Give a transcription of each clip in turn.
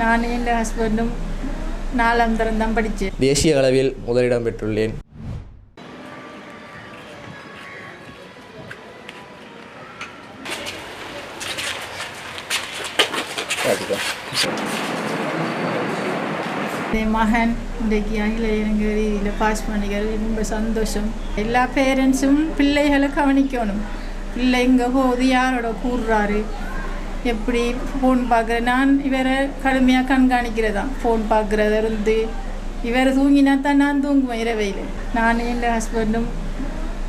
நான் என் ஹஸ்பண்டும் 4ஆம் தரம் தான் படித்தேன். தேசிய அளவில் முதலிடம் பெற்றுள்ளேன். என் மகன் இன்றைக்கு அகில இலங்கை ரீதியில் பாஸ் பண்ணிக்கிறது ரொம்ப சந்தோஷம். எல்லா பேரண்ட்ஸும் பிள்ளைகளை கவனிக்கணும். பிள்ளை இங்கே போகுது, யாரோட கூடுறாரு, எப்படி ஃபோன் பார்க்குற. நான் இவரை கடுமையாக கண்காணிக்கிறதான். ஃபோன் பார்க்குறத இருந்து இவரை தூங்கினா தான் நான் தூங்குவேன் இரவையில். நான் என் ஹஸ்பண்டும்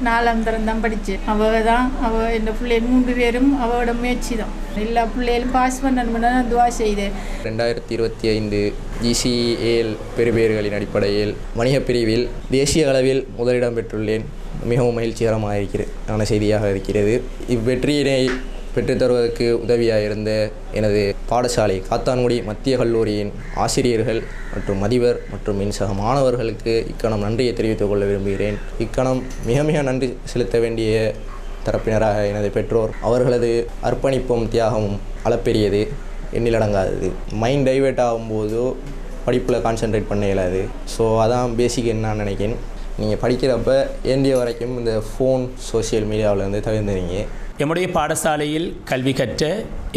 4ஆம் தரம் தான் படித்தேன். அவள் என் பிள்ளை 3 பேரும் அவளோட முயற்சி தான். எல்லா பிள்ளைகளும் பாஸ் பண்ணணும்னு நான் துவா செய்தேன். 2025 GCAL பெறுபேறுகளின் அடிப்படையில் வணிகப் பிரிவில் தேசிய அளவில் முதலிடம் பெற்றுள்ளேன். மிகவும் மகிழ்ச்சிகரமாக இருக்கிற செய்தியாக இருக்கிறது. இவ்வெற்றியினை பெற்றுத்தருவதற்கு உதவியாக இருந்த எனது பாடசாலை காத்தான்குடி மத்திய கல்லூரியின் ஆசிரியர்கள் மற்றும் அதிபர் மற்றும் என் சக மாணவர்களுக்கு இக்கணம் நன்றியை தெரிவித்துக் கொள்ள விரும்புகிறேன். இக்கணம் மிக மிக நன்றி செலுத்த வேண்டிய தரப்பினராக எனது பெற்றோர். அவர்களது அர்ப்பணிப்பும் தியாகமும் அளப்பெரியது, எண்ணிலடங்காதது. மைண்ட் டைவெர்ட் ஆகும்போதோ படிப்பில் கான்சென்ட்ரேட் பண்ண இயலாது. ஸோ அதான் பேசிக் நான் நினைக்கிறேன். நீங்கள் படிக்கிறப்ப ஏந்திய வரைக்கும் இந்த ஃபோன் சோசியல் மீடியாவிலேருந்து தவிர்த்துறீங்க. எம்முடைய பாடசாலையில் கல்வி கற்ற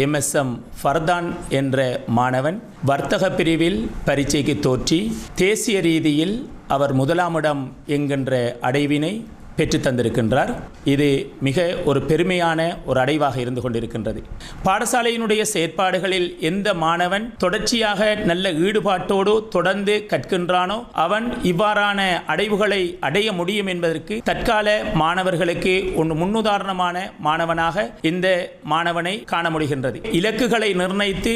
MSM ஃபர்தான் என்ற மாணவன் வர்த்தக பிரிவில் பரீட்சைக்கு தோற்றி தேசிய ரீதியில் அவர் 1ஆம் இடம் என்கின்ற அடைவினை பெற்று தந்திருக்கின்றார். இது மிக ஒரு பெருமையான ஒரு அடைவாக இருந்து கொண்டிருக்கின்றது. பாடசாலையினுடைய செயற்பாடுகளில் எந்த மாணவன் தொடர்ச்சியாக நல்ல ஈடுபாட்டோடு தொடர்ந்து கற்கின்றானோ அவன் இவ்வாறான அடைவுகளை அடைய முடியும் என்பதற்கு தற்கால மாணவர்களுக்கு ஒன்று முன்னுதாரணமான மாணவனாக இந்த மாணவனை காண முடிகின்றது. இலக்குகளை நிர்ணயித்து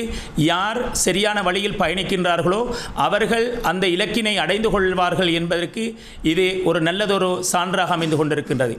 யார் சரியான வழியில் பயணிக்கின்றார்களோ அவர்கள் அந்த இலக்கினை அடைந்து கொள்வார்கள் என்பதற்கு இது ஒரு நல்லதொரு சான்றாக அமைந்து கொண்டிருக்கின்றது.